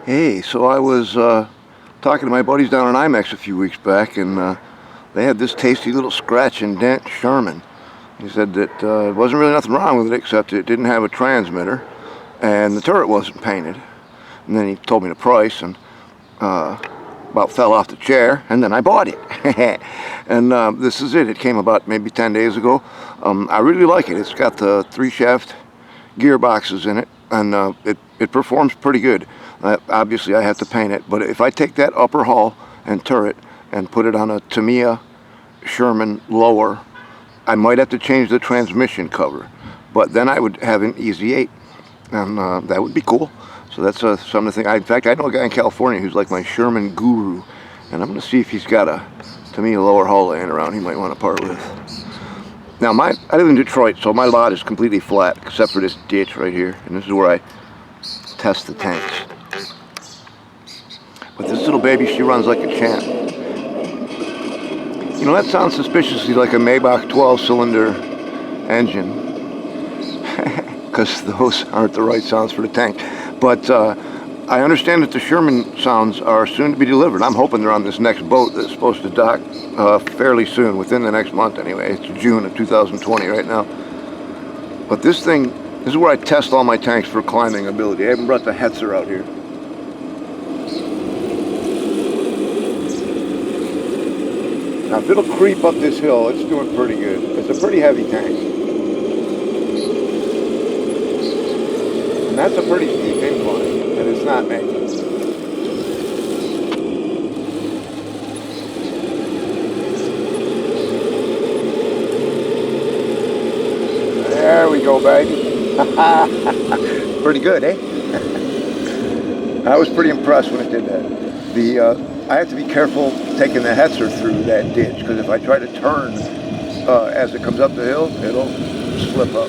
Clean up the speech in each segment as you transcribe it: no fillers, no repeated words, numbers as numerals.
Hey, so I was talking to my buddies down in IMAX a few weeks back, and they had this tasty little scratch and dent Sherman. He said that it wasn't really nothing wrong with it except it didn't have a transmitter, and the turret wasn't painted. And then he told me the price, and about fell off the chair, and then I bought it. And this is it. It came about maybe 10 days ago. I really like it. It's got the 3-shaft gearboxes in it, and it performs pretty good. Obviously, I have to paint it, but if I take that upper hull and turret and put it on a Tamiya Sherman lower, I might have to change the transmission cover, but then I would have an Easy 8, and that would be cool. So that's something to think. In fact, I know a guy in California who's like my Sherman guru, and I'm going to see if he's got a Tamiya lower hull laying around he might want to part with. Now, I live in Detroit, so my lot is completely flat, except for this ditch right here, and this is where I test the tanks. But this little baby, she runs like a champ. You know, that sounds suspiciously like a Maybach 12-cylinder engine, because those aren't the right sounds for the tank. But I understand that the Sherman sounds are soon to be delivered. I'm hoping they're on this next boat that's supposed to dock fairly soon, within the next month anyway. It's June of 2020 right now. But this is where I test all my tanks for climbing ability. I haven't brought the Hetzer out here. Now, if it'll creep up this hill, it's doing pretty good. It's a pretty heavy tank. And that's a pretty steep incline, and it's not making. There we go, baby. Pretty good, eh? I was pretty impressed when it did that. I have to be careful taking the Hetzer through that ditch, because if I try to turn as it comes up the hill, it'll slip up.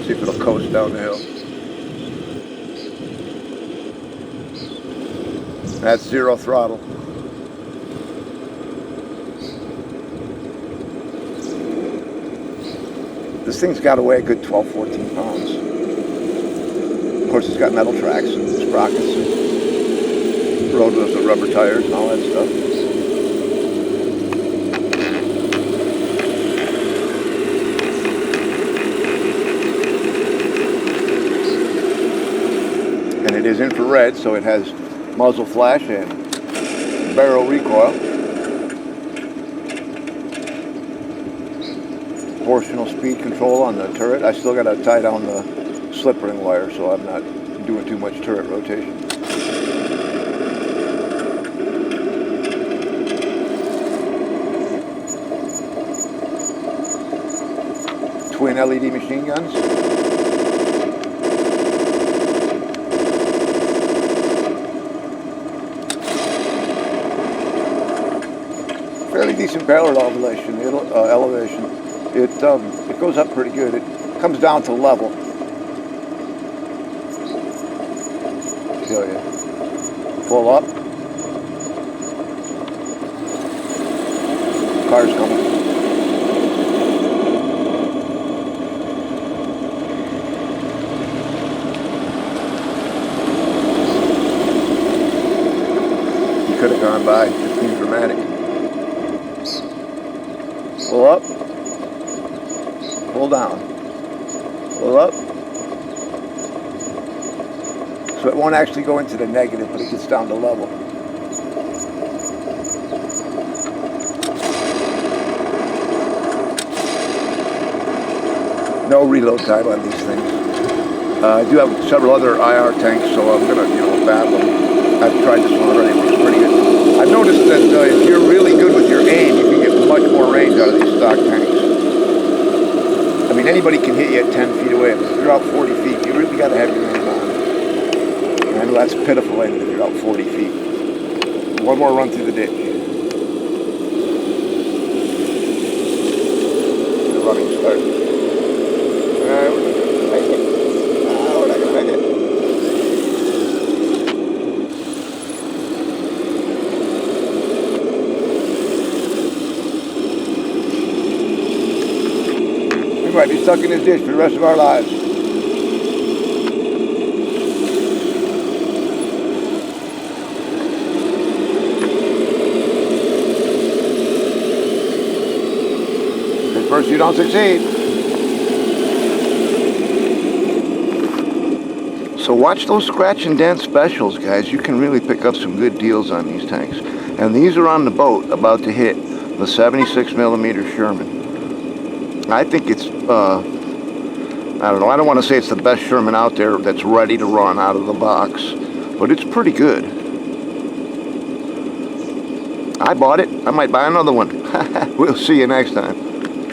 See if it'll coast down the hill. That's 0 throttle. This thing's got to weigh a good 12, 14 pounds. Of course, it's got metal tracks and sprockets, and road wheels with rubber tires and all that stuff. And it is infrared, so it has muzzle flash and barrel recoil. Proportional speed control on the turret. I still got to tie down the slip ring wire, so I'm not doing too much turret rotation. Twin LED machine guns. Fairly decent barrel elevation. It goes up pretty good. It comes down to level. Show you. Full up. Car's coming. He could have gone by. Just being dramatic. Pull up. Pull down. Pull up. So it won't actually go into the negative, but it gets down to level. No reload time on these things. I do have several other IR tanks, so I'm gonna, battle them. I've tried this one already, it works pretty good. I've noticed that if you're really good with your aim, you can get much more range out of these stock tanks. I mean, anybody can hit you at 10 feet away, but if you're out 40 feet, you really got to have your aim on. And I know that's pitiful aiming if you're out 40 feet. One more run through the ditch. The running start. We're not going to make it. We're not going to make it. We might be stuck in this ditch for the rest of our lives. so you don't succeed. So watch those scratch and dent specials, guys. You can really pick up some good deals on these tanks. And these are on the boat about to hit the 76mm Sherman. I think it's, I don't know, I don't want to say it's the best Sherman out there that's ready to run out of the box, but it's pretty good. I bought it. I might buy another one. We'll see you next time.